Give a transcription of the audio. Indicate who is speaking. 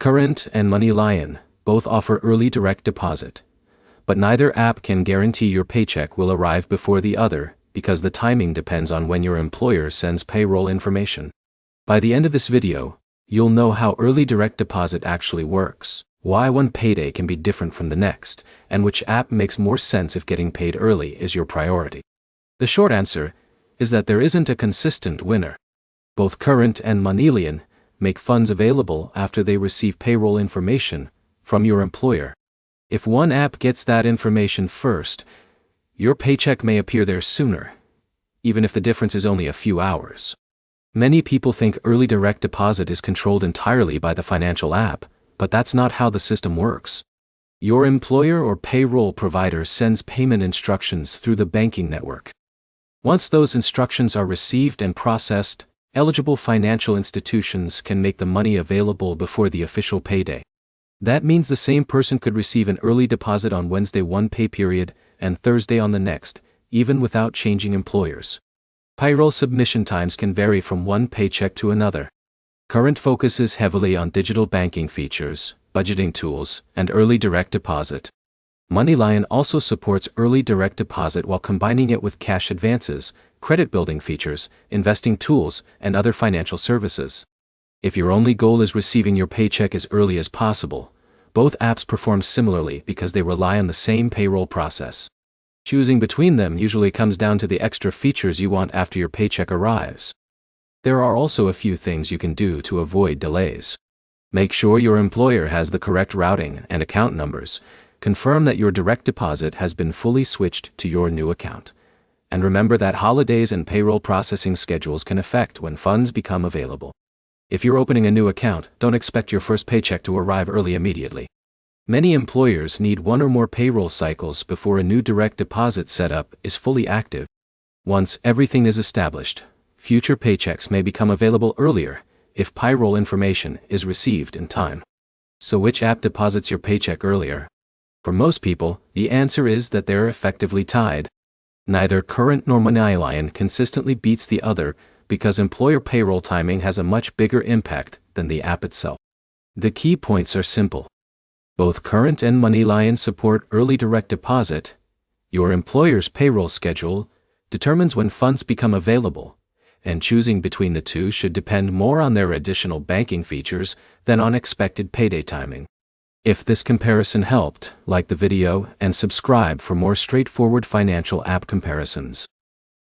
Speaker 1: Current and MoneyLion both offer early direct deposit. But neither app can guarantee your paycheck will arrive before the other, because the timing depends on when your employer sends payroll information. By the end of this video, you'll know how early direct deposit actually works, why one payday can be different from the next, and which app makes more sense if getting paid early is your priority. The short answer is that there isn't a consistent winner. Both Current and MoneyLion make funds available after they receive payroll information from your employer. If one app gets that information first, your paycheck may appear there sooner, even if the difference is only a few hours. Many people think early direct deposit is controlled entirely by the financial app, but that's not how the system works. Your employer or payroll provider sends payment instructions through the banking network. Once those instructions are received and processed, eligible financial institutions can make the money available before the official payday. That means the same person could receive an early deposit on Wednesday one pay period and Thursday on the next, even without changing employers. Payroll submission times can vary from one paycheck to another. Current focuses heavily on digital banking features, budgeting tools, and early direct deposit. MoneyLion also supports early direct deposit while combining it with cash advances, credit building features, investing tools, and other financial services. If your only goal is receiving your paycheck as early as possible, both apps perform similarly because they rely on the same payroll process. Choosing between them usually comes down to the extra features you want after your paycheck arrives. There are also a few things you can do to avoid delays. Make sure your employer has the correct routing and account numbers. Confirm that your direct deposit has been fully switched to your new account. And remember that holidays and payroll processing schedules can affect when funds become available. If you're opening a new account, don't expect your first paycheck to arrive early immediately. Many employers need one or more payroll cycles before a new direct deposit setup is fully active. Once everything is established, future paychecks may become available earlier if payroll information is received in time. So which app deposits your paycheck earlier? For most people, the answer is that they're effectively tied. Neither Current nor MoneyLion consistently beats the other because employer payroll timing has a much bigger impact than the app itself. The key points are simple. Both Current and MoneyLion support early direct deposit. Your employer's payroll schedule determines when funds become available, and choosing between the two should depend more on their additional banking features than on expected payday timing. If this comparison helped, like the video and subscribe for more straightforward financial app comparisons.